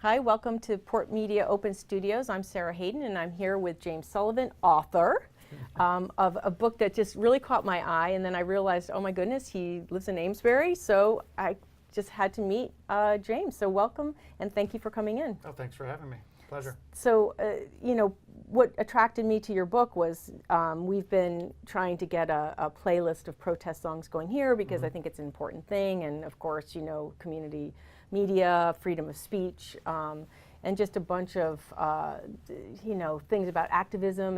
Hi, welcome to PortMedia Open Studios. I'm Sarah Hayden, and I'm here with James Sullivan, author of a book that just really caught my eye. And then I realized, oh my goodness, he lives in Amesbury, so I just had to meet James. So welcome, and thank you for coming in. Oh, thanks for having me. Pleasure. So, what attracted me to your book was we've been trying to get a playlist of protest songs going here because I think it's an important thing, and of course, community media, freedom of speech, and just a bunch of things about activism,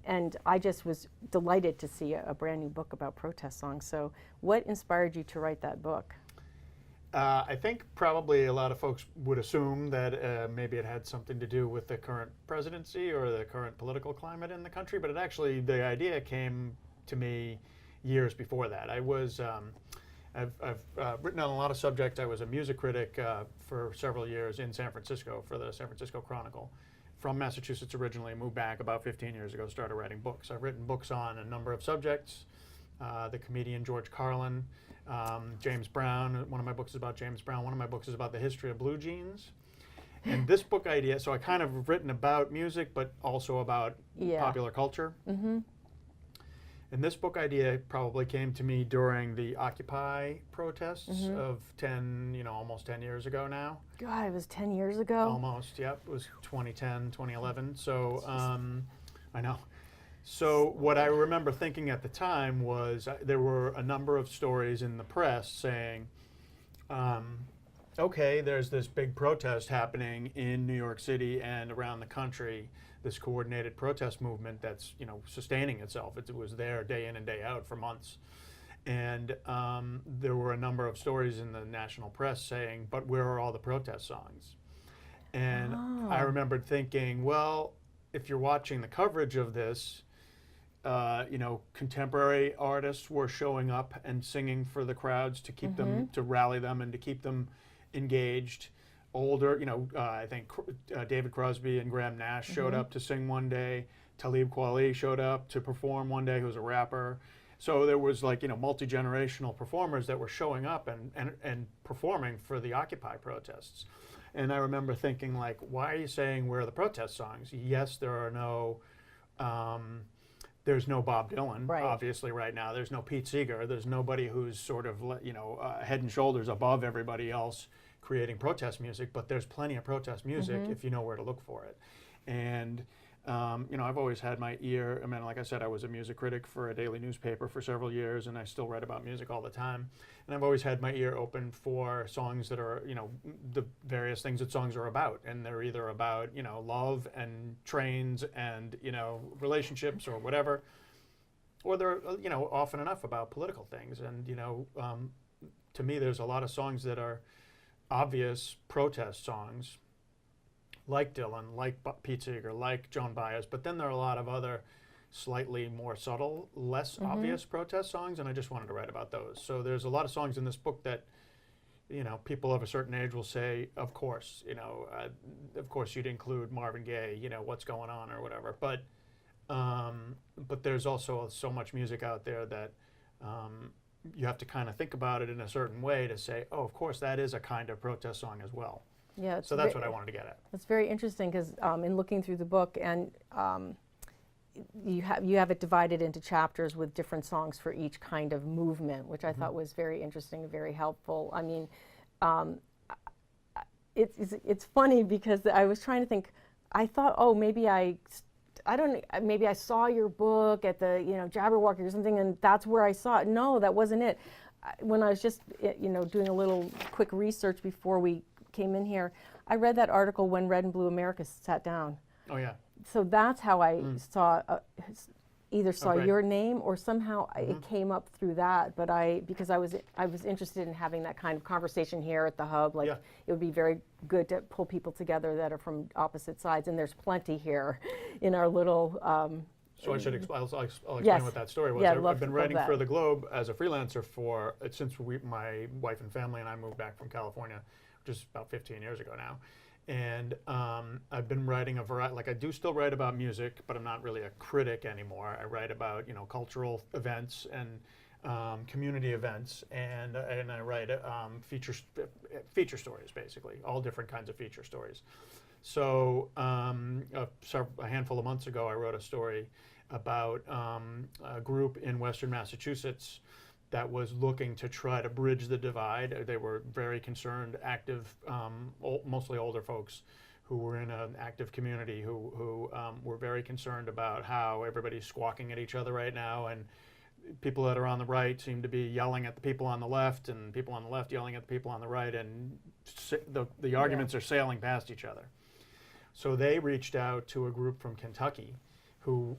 and I just was delighted to see a brand new book about protest songs. So what inspired you to write that book? I think probably a lot of folks would assume that maybe it had something to do with the current presidency or the current political climate in the country, but the idea came to me years before that. I've written on a lot of subjects. I was a music critic for several years in San Francisco for the San Francisco Chronicle. From Massachusetts originally, moved back about 15 years ago, started writing books. I've written books on a number of subjects. The comedian George Carlin, James Brown. One of my books is about James Brown. One of my books is about the history of blue jeans. And this book idea, so I kind of written about music, but also about popular culture. And this book idea probably came to me during the Occupy protests of almost 10 years ago now. God, it was 10 years ago? Almost, yep. It was 2010, 2011. So, I know. So what I remember thinking at the time was there were a number of stories in the press saying, okay, there's this big protest happening in New York City and around the country, this coordinated protest movement that's sustaining itself. It was there day in and day out for months. And there were a number of stories in the national press saying, but where are all the protest songs? And I remembered thinking, well, if you're watching the coverage of this, contemporary artists were showing up and singing for the crowds to keep them, to rally them and to keep them engaged. Older, I think David Crosby and Graham Nash showed up to sing one day. Talib Kweli showed up to perform one day, who's a rapper. So there was multi-generational performers that were showing up and performing for the Occupy protests. And I remember thinking, why are you saying where are the protest songs? Yes, there are no... there's no Bob Dylan, obviously, right now. There's no Pete Seeger. There's nobody who's sort of, head and shoulders above everybody else creating protest music, but there's plenty of protest music if you know where to look for it. And, I've always had my ear, like I said, I was a music critic for a daily newspaper for several years, and I still write about music all the time. And I've always had my ear open for songs that are, the various things that songs are about. And they're either about, love and trains and, relationships or whatever, or they're, often enough about political things. And, to me, there's a lot of songs that are obvious protest songs, like Dylan, like Pete Seeger, like Joan Baez, but then there are a lot of other slightly more subtle, less obvious protest songs, and I just wanted to write about those. So there's a lot of songs in this book that, people of a certain age will say, of course, of course you'd include Marvin Gaye, what's going on or whatever. But there's also so much music out there that you have to kind of think about it in a certain way to say, oh, of course, that is a kind of protest song as well. Yeah. So that's what I wanted to get at. It's very interesting because in looking through the book, and you have it divided into chapters with different songs for each kind of movement, which I thought was very interesting and very helpful. I mean, it's funny because I was trying to think. I thought, oh, maybe maybe I saw your book at the Jabberwocky or something, and that's where I saw it. No, that wasn't it. When I was just doing a little quick research before we came in here, I read that article When Red and Blue America Sat Down. Oh yeah. So that's how I saw your name, or somehow it came up through that. But because I was interested in having that kind of conversation here at the hub. It would be very good to pull people together that are from opposite sides, and there's plenty here in our little. So I should I'll explain what that story was. Yeah, I've been writing for the Globe as a freelancer since my wife and family and I moved back from California, which is about 15 years ago now. And I've been writing a variety, I do still write about music, but I'm not really a critic anymore. I write about, cultural events, and community events, and I write feature stories, basically, all different kinds of feature stories. So a handful of months ago, I wrote a story about a group in Western Massachusetts that was looking to try to bridge the divide. They were very concerned, active, mostly older folks who were in an active community who were very concerned about how everybody's squawking at each other right now, and people that are on the right seem to be yelling at the people on the left, and people on the left yelling at the people on the right, and the arguments are sailing past each other. So they reached out to a group from Kentucky who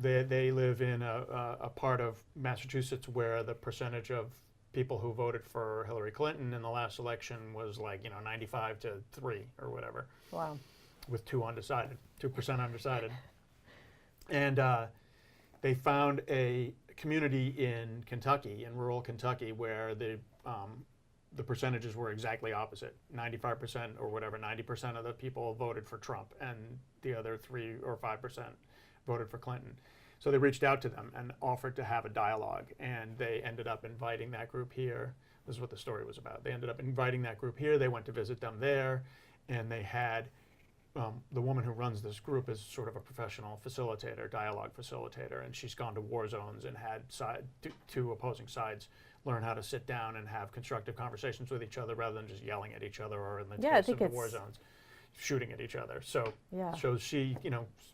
they live in a part of Massachusetts where the percentage of people who voted for Hillary Clinton in the last election was 95-3 or whatever. Wow. With 2% undecided. And they found a community in Kentucky, in rural Kentucky, where the percentages were exactly opposite. 95% or whatever, 90% of the people voted for Trump, and the other 3 or 5% voted for Clinton. So they reached out to them and offered to have a dialogue, and they ended up inviting that group here. This is what the story was about. They ended up inviting that group here. They went to visit them there, and they had the woman who runs this group is sort of a professional facilitator, dialogue facilitator, and she's gone to war zones and had two opposing sides learn how to sit down and have constructive conversations with each other rather than just yelling at each other, or in the case of the war zones, shooting at each other. So she,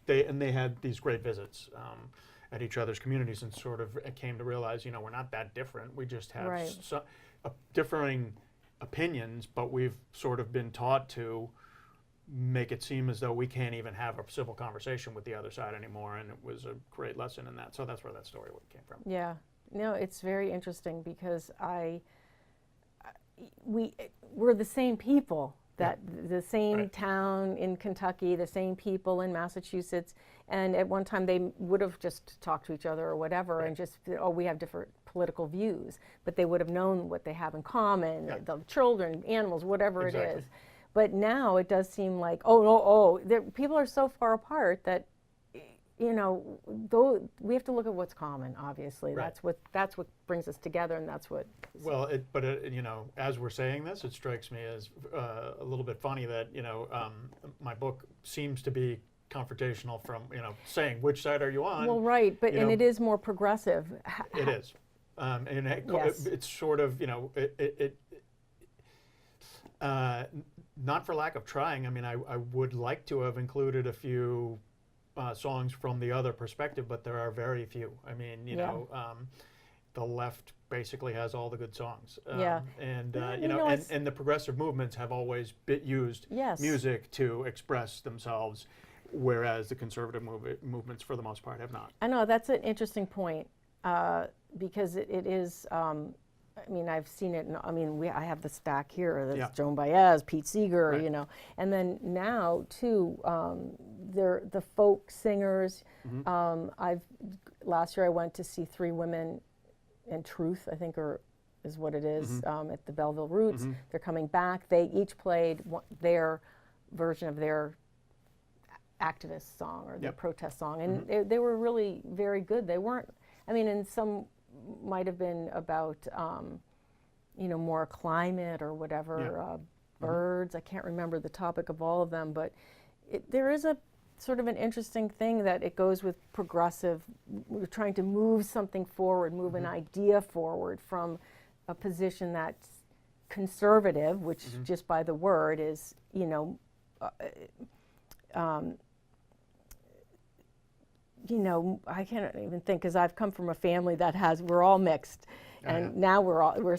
they had these great visits at each other's communities, and sort of came to realize, we're not that different. We just have differing opinions, but we've sort of been taught to make it seem as though we can't even have a civil conversation with the other side anymore, and it was a great lesson in that. So that's where that story came from. Yeah, no, it's very interesting because we're the same people. The same town in Kentucky, the same people in Massachusetts, and at one time they would have just talked to each other or whatever, and just, we have different political views, but they would have known what they have in common, the children, animals, whatever it is. But now it does seem like, people are so far apart that, we have to look at what's common, obviously. Right. That's what brings us together, and that's what... Well, as we're saying this, it strikes me as a little bit funny that, my book seems to be confrontational from, saying, which side are you on? Well, right, but and it is more progressive. It is. And it's sort of, not for lack of trying. I mean, I would like to have included a few songs from the other perspective, but there are very few. I mean, the left basically has all the good songs. And and the progressive movements have always used music to express themselves, whereas the conservative movements, for the most part, have not. I know, that's an interesting point, because it is. I mean, I've seen it. I have the stack here. That's Joan Baez, Pete Seeger, and then now too, they're the folk singers. Last year I went to see 3 women in Truth, I think, is what it is, at the Belleville Roots. They're coming back. They each played their version of their activist song or their protest song, and they were really very good. They weren't. And some might have been about, more climate or whatever, birds. I can't remember the topic of all of them, but there is a sort of an interesting thing that it goes with progressive. We're trying to move something forward, move an idea forward from a position that's conservative, which just by the word is, I can't even think, because I've come from a family that we're all mixed, and now we're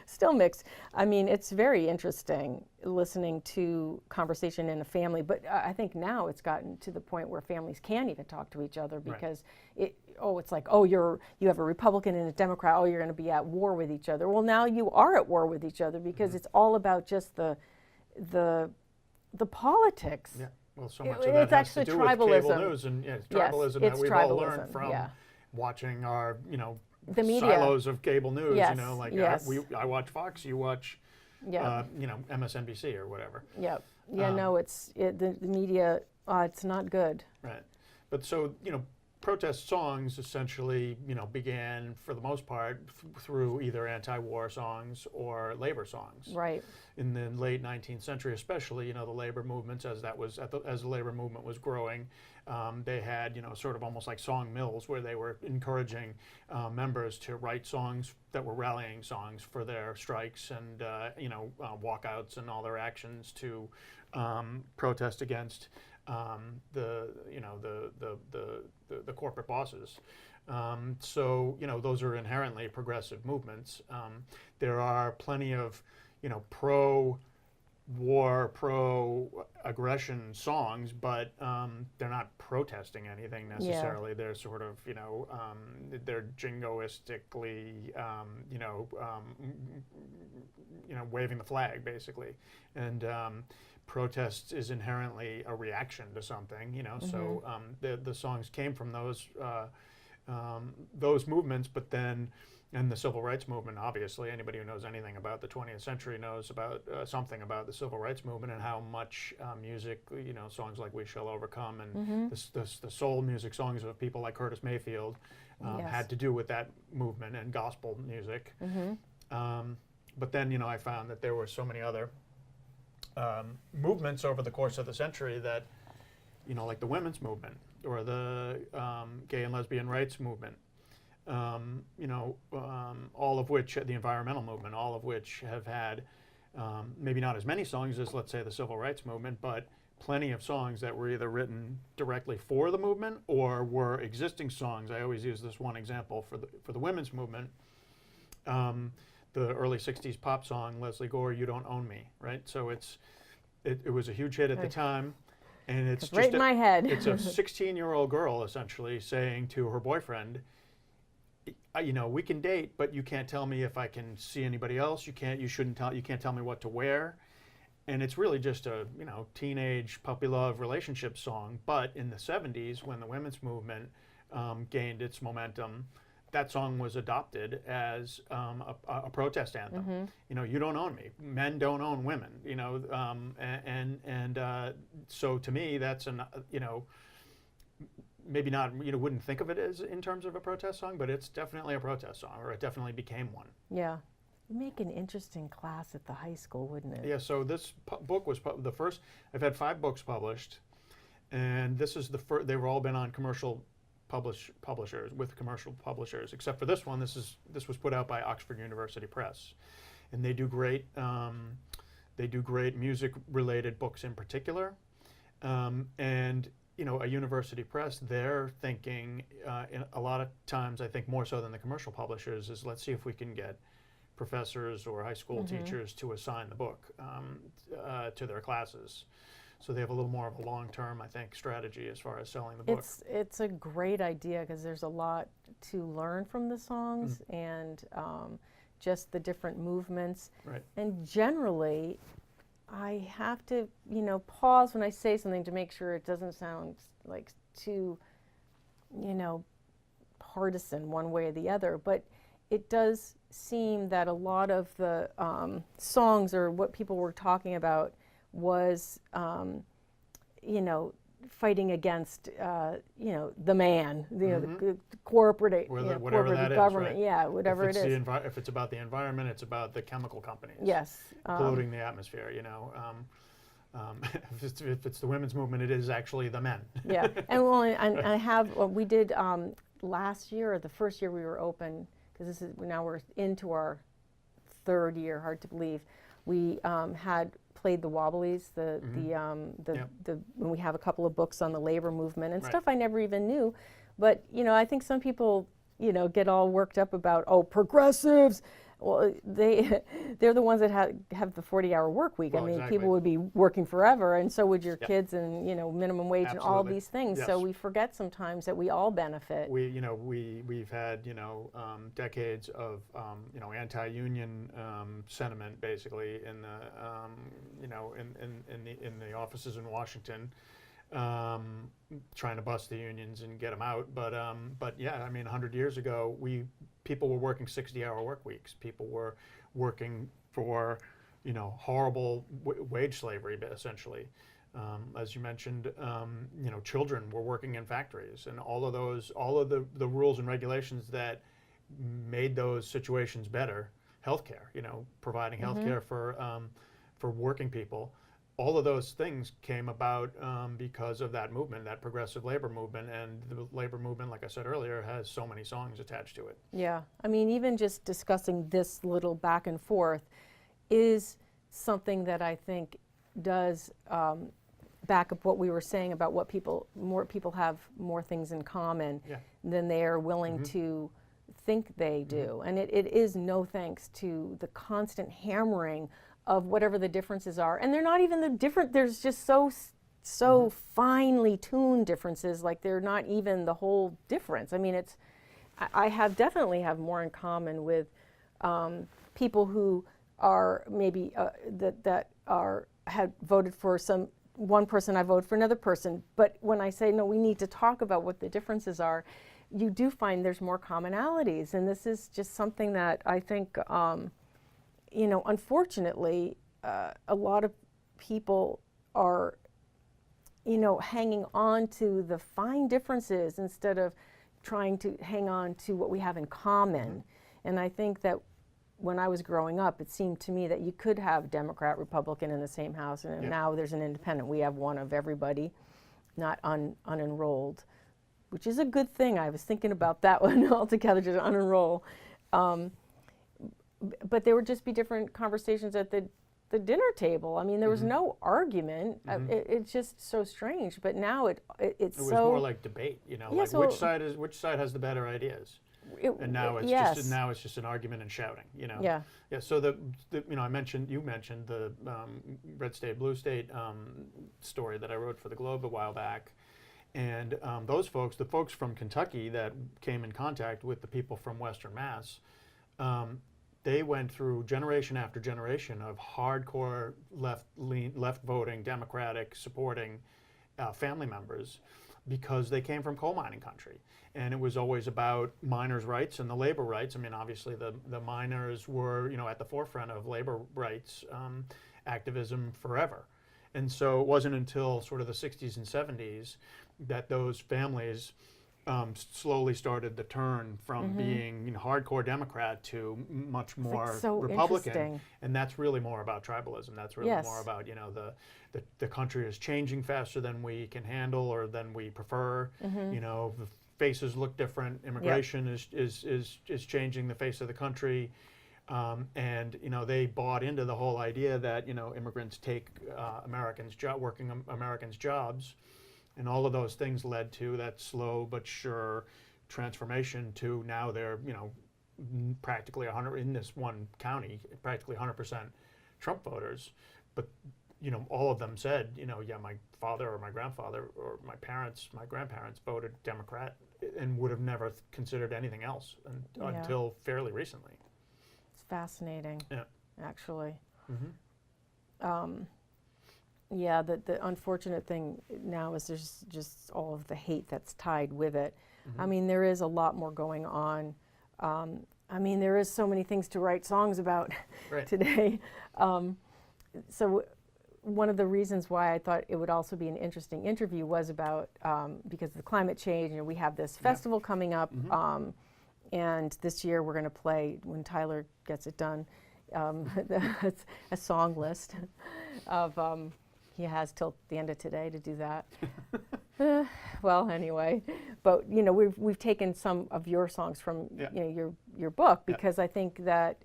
still mixed. I mean, it's very interesting listening to conversation in a family, but I think now it's gotten to the point where families can't even talk to each other because it's like, you have a Republican and a Democrat, you're going to be at war with each other. Well, now you are at war with each other because it's all about just the politics. Yeah. Well, so much of that has to do with cable news, and it's tribalism that we've all learned from watching our, the media. Silos of cable news. I watch Fox, you watch, MSNBC or whatever. No, the media. It's not good. Right, but so protest songs essentially, began for the most part through either anti-war songs or labor songs. Right. In the late 19th century, especially, the labor movements, as the labor movement was growing, they had, sort of almost like song mills where they were encouraging members to write songs that were rallying songs for their strikes and, walkouts and all their actions to protest against the corporate bosses. So those are inherently progressive movements. There are plenty of pro-war, pro-aggression songs, but they're not protesting anything necessarily. They're sort of they're jingoistically waving the flag basically, and protest is inherently a reaction to something, so the songs came from those movements, but then, and the civil rights movement, obviously, anybody who knows anything about the 20th century knows about something about the civil rights movement and how much music, songs like We Shall Overcome and the soul music songs of people like Curtis Mayfield had to do with that movement and gospel music. But then, I found that there were so many other movements over the course of the century that, like the women's movement or the gay and lesbian rights movement, all of which, the environmental movement, all of which have had maybe not as many songs as, let's say, the civil rights movement, but plenty of songs that were either written directly for the movement or were existing songs. I always use this one example for the women's movement. The early 60s pop song, Leslie Gore, You Don't Own Me, right? So it was a huge hit at the time. And it's just right in my head. It's a 16-year-old girl essentially saying to her boyfriend, we can date, but you can't tell me if I can see anybody else. You can't tell me what to wear. And it's really just a, teenage puppy love relationship song. But in the 70s, when the women's movement gained its momentum, that song was adopted as a protest anthem. You don't own me. Men don't own women. So to me, that's maybe not, wouldn't think of it as in terms of a protest song, but it's definitely a protest song, or it definitely became one. Yeah. It'd make an interesting class at the high school, wouldn't it? Yeah. So this book was the first. I've had 5 books published, and this is the first. They've all been on commercial publishers, with commercial publishers, except for this one. This was put out by Oxford University Press, and they do great music related books in particular, and a university press, they're thinking in a lot of times, I think more so than the commercial publishers, is let's see if we can get professors or high school teachers to assign the book to their classes. So they have a little more of a long-term, I think, strategy as far as selling the book. It's a great idea because there's a lot to learn from the songs and just the different movements. Right. And generally, I have to, pause when I say something to make sure it doesn't sound like too, partisan one way or the other. But it does seem that a lot of the songs or what people were talking about was, fighting against, the man, the corporate, whatever that government, is, right? Whatever it is. If it's about the environment, it's about the chemical companies. Yes. Polluting the atmosphere, if it's the women's movement, it is actually the men. Yeah, and I have, we did last year, or the first year we were open, because now we're into our 3rd year, hard to believe, we had played the Wobblies, when we have a couple of books on the labor movement and stuff I never even knew. But, I think some people, get all worked up about, progressives. Well, they're the ones that have the 40-hour work week. Well, I mean, exactly. people would be working forever, and so would your kids, and minimum wage and all Absolutely. these things. Yes. So we forget sometimes that we all benefit. We've had decades of anti-union sentiment basically in the in the offices in Washington, trying to bust the unions and get them out. But yeah, I mean, 100 years ago, people were working 60-hour work weeks. People were working for horrible wage slavery essentially. As you mentioned, you know, children were working in factories, and all of the rules and regulations that made those situations better. Healthcare, you know, providing healthcare for working people. All of those things came about because of that movement, that progressive labor movement, and the labor movement, like I said earlier, has so many songs attached to it. Yeah, I mean, even just discussing this little back and forth is something that I think does back up what we were saying about what more people have more things in common than they are willing to think they do. And it is no thanks to the constant hammering of whatever the differences are. And they're not even the different, there's just so finely tuned differences, like they're not even the whole difference. I mean, I definitely have more in common with people who are maybe had voted for one person, I vote for another person. But when I say, no, we need to talk about what the differences are, you do find there's more commonalities. And this is just something that I think, you know, unfortunately, a lot of people are, you know, hanging on to the fine differences instead of trying to hang on to what we have in common. And I think that when I was growing up, it seemed to me that you could have Democrat, Republican in the same house, and now there's an independent. We have one of everybody, not unenrolled, which is a good thing. I was thinking about that one altogether, just unenroll. But there would just be different conversations at the dinner table. I mean, there was no argument. It's just so strange. But now it's it was so more like debate, you know, yeah, like so which side has the better ideas. And now it's just an argument and shouting, you know. Yeah. Yeah. So you know, you mentioned the Red State Blue State story that I wrote for the Globe a while back, and those folks, the folks from Kentucky that came in contact with the people from Western Mass, they went through generation after generation of hardcore left voting, Democratic supporting family members, because they came from coal mining country. And it was always about miners' rights and the labor rights. I mean, obviously the miners were, you know, at the forefront of labor rights activism forever. And so it wasn't until sort of the 60s and 70s that those families slowly started to turn from being, you know, hardcore Democrat to much more Republican. And that's really more about tribalism. That's really more about, you know, the country is changing faster than we can handle or than we prefer. You know, the faces look different. Immigration is changing the face of the country. And, you know, they bought into the whole idea that, you know, immigrants take working Americans' jobs. And all of those things led to that slow but sure transformation to now they're, you know, practically 100 in this one county, practically 100% Trump voters. But, you know, all of them said, you know, yeah, my father or my grandfather or my grandparents voted Democrat and would have never considered anything else until fairly recently. It's fascinating, actually. Yeah, the unfortunate thing now is there's just all of the hate that's tied with it. I mean, there is a lot more going on. I mean, there is so many things to write songs about today. So one of the reasons why I thought it would also be an interesting interview was about, because of the climate change, you know, we have this festival coming up, and this year we're going to play, when Tyler gets it done, a song list of, he has till the end of today to do that. Well, anyway, but you know, we've taken some of your songs from you know your book, because I think that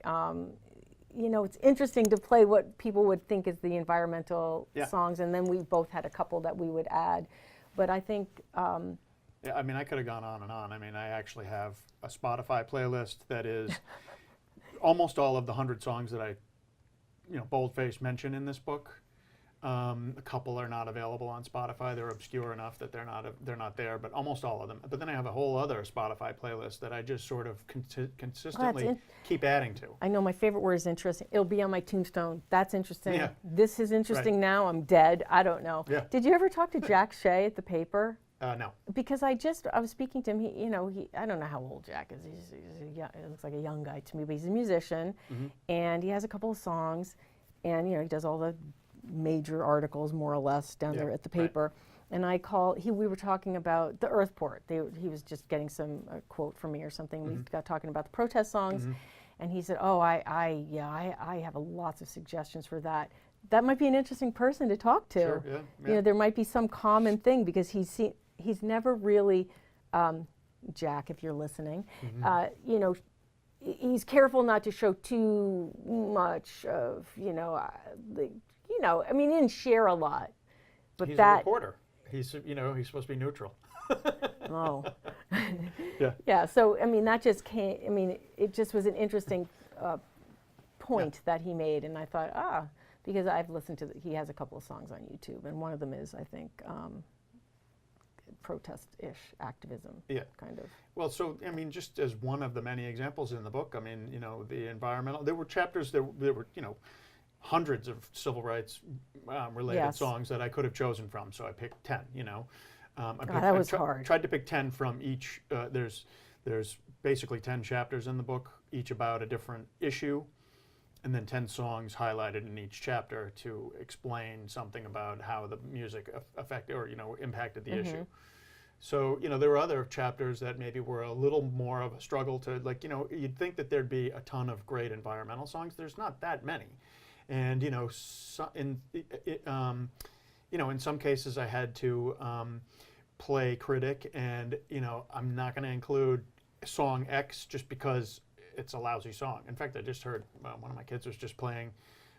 you know, it's interesting to play what people would think is the environmental songs, and then we both had a couple that we would add. But I think yeah, I mean, I could have gone on and on. I mean, I actually have a Spotify playlist that is almost all of the 100 songs that I, you know, boldface mention in this book. A couple are not available on Spotify. They're obscure enough that they're not there, but almost all of them. But then I have a whole other Spotify playlist that I just sort of consistently keep adding to. I know my favorite word is interesting. It'll be on my tombstone. That's interesting. Yeah. This is interesting now. I'm dead. I don't know. Yeah. Did you ever talk to Jack Shea at the paper? No. Because I was speaking to him. I don't know how old Jack is. He looks like a young guy to me, but he's a musician, and he has a couple of songs, and you know, he does all the major articles, more or less, down there at the paper. And I called, we were talking about the Earthport. He was just getting a quote from me or something. We got talking about the protest songs. And he said, oh, I have lots of suggestions for that. That might be an interesting person to talk to. Sure, You know, there might be some common thing, because he's never really, Jack, if you're listening, you know, he's careful not to show too much of, you know, I mean, he didn't share a lot. But he's a reporter. He's, you know, he's supposed to be neutral. Oh. Yeah. Yeah, so, I mean, that just came, I mean, it just was an interesting point that he made, and I thought, because I've listened to, he has a couple of songs on YouTube, and one of them is, I think, protest-ish activism, kind of. Well, so, I mean, just as one of the many examples in the book, I mean, you know, the environmental, there were chapters, there were, you know, hundreds of civil rights related songs that I could have chosen from, so I picked 10, you know. That was hard. Tried to pick 10 from each. There's basically 10 chapters in the book, each about a different issue, and then 10 songs highlighted in each chapter to explain something about how the music affected or, you know, impacted the issue. So, you know, there were other chapters that maybe were a little more of a struggle to, like, you know, you'd think that there'd be a ton of great environmental songs. There's not that many. And, you know, you know, in some cases I had to play critic, and, you know, I'm not going to include song X just because it's a lousy song. In fact, I just heard one of my kids was just playing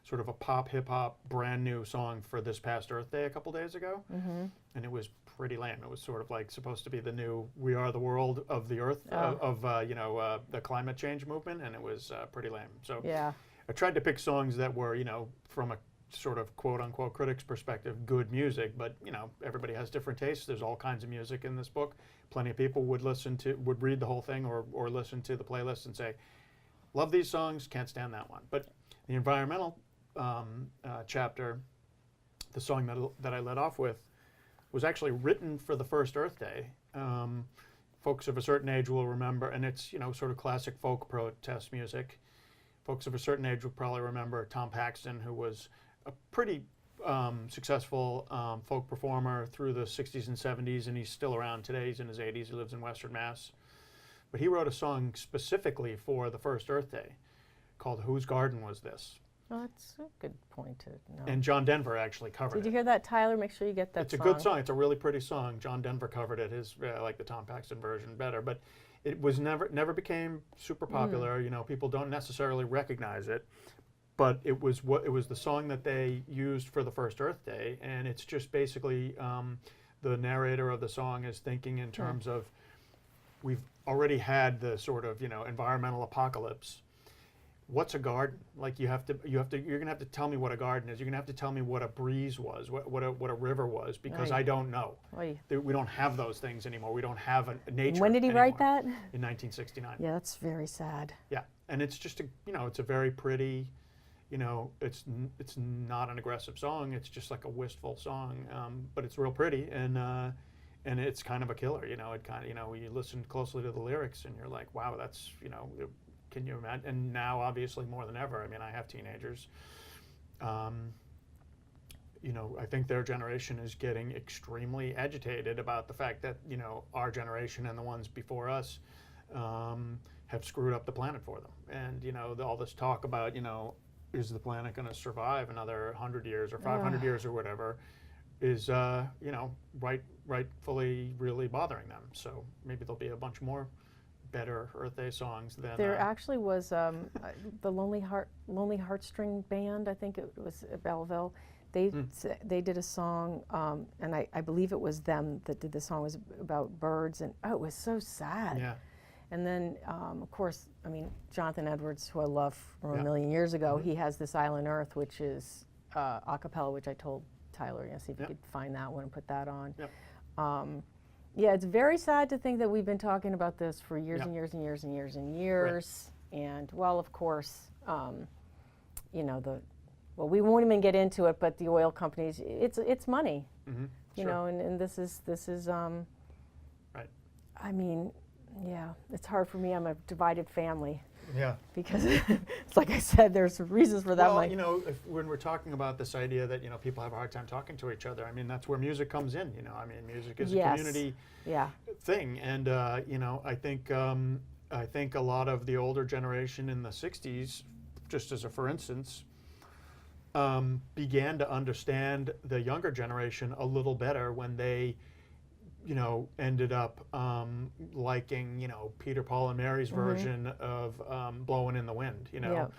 sort of a pop, hip-hop, brand new song for this past Earth Day a couple days ago, and it was pretty lame. It was sort of like supposed to be the new "We Are the World" of the Earth, you know, the climate change movement, and it was pretty lame. So I tried to pick songs that were, you know, from a sort of quote-unquote critic's perspective, good music, but, you know, everybody has different tastes. There's all kinds of music in this book. Plenty of people would read the whole thing or listen to the playlist and say, love these songs, can't stand that one. But the environmental chapter, the song that I led off with, was actually written for the first Earth Day. Folks of a certain age will remember, and it's, you know, sort of classic folk protest music. Folks of a certain age will probably remember Tom Paxton, who was a pretty successful folk performer through the 60s and 70s, and he's still around today. He's in his 80s. He lives in Western Mass. But he wrote a song specifically for the first Earth Day called "Whose Garden Was This?" Oh, that's a good point to know. And John Denver actually covered it. Did you hear that, Tyler? Make sure you get that It's a good song. It's a really pretty song. John Denver covered it. I like the Tom Paxton version better, but it was never became super popular. You know, people don't necessarily recognize it, but it was the song that they used for the first Earth Day, and it's just basically the narrator of the song is thinking in terms of, we've already had the sort of, you know, environmental apocalypse. What's a garden? Like, you're gonna have to tell me what a garden is. You're gonna have to tell me what a breeze was, what a river was, because I don't know. We don't have those things anymore. We don't have a nature. When did he write that? In 1969. Yeah, that's very sad. Yeah, and it's just it's a very pretty, you know, it's not an aggressive song. It's just like a wistful song, but it's real pretty, and it's kind of a killer. You know, it kind of, you know, you listen closely to the lyrics and you're like, wow, that's, you know. Can you imagine? And now, obviously, more than ever, I mean, I have teenagers. You know, I think their generation is getting extremely agitated about the fact that, you know, our generation and the ones before us have screwed up the planet for them. And, you know, all this talk about, you know, is the planet going to survive another 100 years or 500 years or whatever, is, you know, rightfully really bothering them. So maybe there'll be a bunch more better Earth Day songs than there actually was the Lonely Heartstring Band, I think it was Belleville. They did a song, and I believe it was them that did the song. It was about birds, and it was so sad. Yeah. And then of course, I mean, Jonathan Edwards, who I love from a million years ago, he has This Island Earth, which is a cappella, which I told Tyler, see if you could find that one and put that on. Yeah, it's very sad to think that we've been talking about this for years and years and years and years and years. Right. And, well, of course, you know, well, we won't even get into it, but the oil companies, it's money, you know, and this is right. I mean, Yeah, it's hard for me. I'm a divided family. Yeah. Because it's like I said, there's reasons for that. Well, you know, when we're talking about this idea that, you know, people have a hard time talking to each other, I mean, that's where music comes in, you know. I mean, music is a community thing. And, you know, I think a lot of the older generation in the 60s, just as a for instance, began to understand the younger generation a little better when they, you know, ended up liking, you know, Peter, Paul, and Mary's version of "Blowin' in the Wind." You know,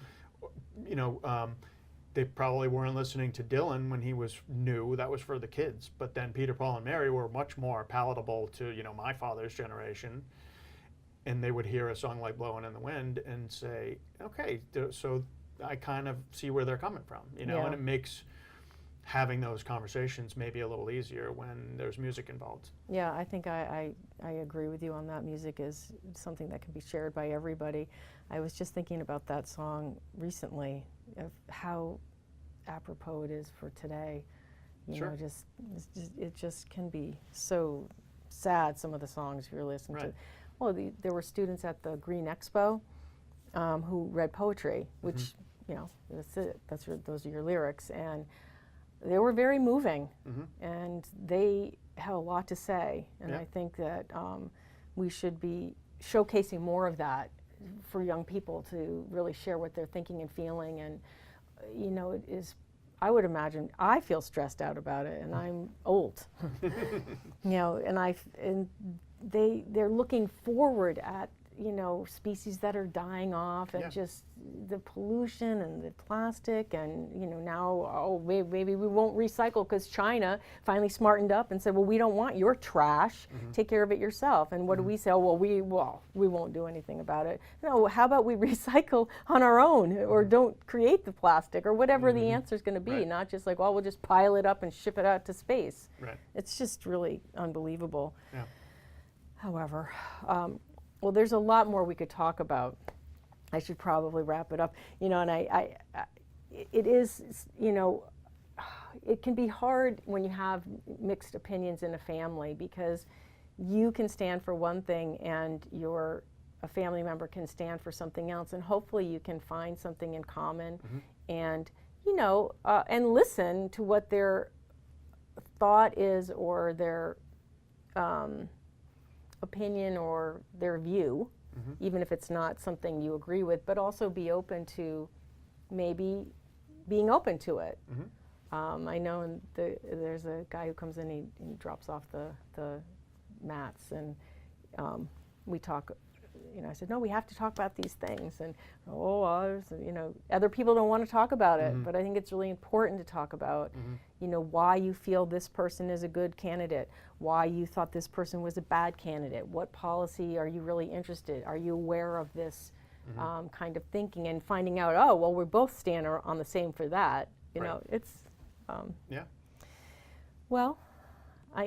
they probably weren't listening to Dylan when he was new. That was for the kids. But then Peter, Paul, and Mary were much more palatable to, you know, my father's generation, and they would hear a song like "Blowin' in the Wind" and say, "Okay, so I kind of see where they're coming from," you know, and it makes having those conversations maybe a little easier when there's music involved. Yeah, I think I agree with you on that. Music is something that can be shared by everybody. I was just thinking about that song recently, of how apropos it is for today. You know, it just can be so sad, some of the songs you're listening to. Well, there were students at the Green Expo who read poetry, which, you know, those are your lyrics, and they were very moving, and they had a lot to say, and I think that we should be showcasing more of that for young people to really share what they're thinking and feeling. And you know, it is, I would imagine, I feel stressed out about it, and I'm old, you know, and they're looking forward at, you know, species that are dying off, and just the pollution and the plastic, and, you know, now, oh, maybe we won't recycle because China finally smartened up and said, well, we don't want your trash, take care of it yourself. And what do we say? Oh, well, we won't do anything about it. No, how about we recycle on our own, or don't create the plastic, or whatever the answer is going to be, not just like, well, we'll just pile it up and ship it out to space. It's just really unbelievable. However, well, there's a lot more we could talk about. I should probably wrap it up. You know, and it is, you know, it can be hard when you have mixed opinions in a family, because you can stand for one thing and a family member can stand for something else, and hopefully you can find something in common, and, you know, and listen to what their thought is, or their opinion, or their view, even if it's not something you agree with, but also be open to maybe being open to it. I know there's a guy who comes in, he drops off the mats, and we talk, you know, I said, no, we have to talk about these things, and you know, other people don't want to talk about it, but I think it's really important to talk about, you know, why you feel this person is a good candidate, why you thought this person was a bad candidate, what policy are you really interested, are you aware of this kind of thinking, and finding out, oh, well, we're both stand on the same for that, you know, it's, well,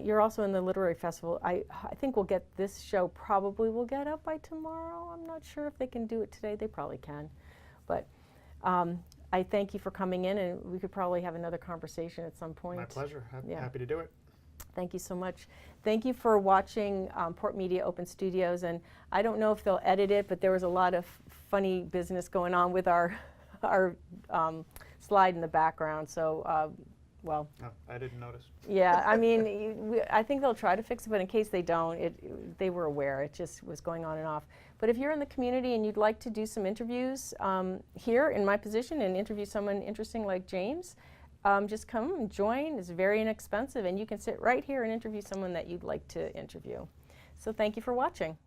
you're also in the literary festival. I think we'll get this show, probably will get up by tomorrow. I'm not sure if they can do it today. They probably can. But I thank you for coming in, and we could probably have another conversation at some point. My pleasure. Happy to do it. Thank you so much. Thank you for watching PortMedia Open Studios. And I don't know if they'll edit it, but there was a lot of funny business going on with our slide in the background. So, well, I didn't notice. Yeah, I mean, I think they'll try to fix it, but in case they don't, they were aware. It just was going on and off. But if you're in the community and you'd like to do some interviews here in my position and interview someone interesting like James, just come and join. It's very inexpensive, and you can sit right here and interview someone that you'd like to interview. So thank you for watching.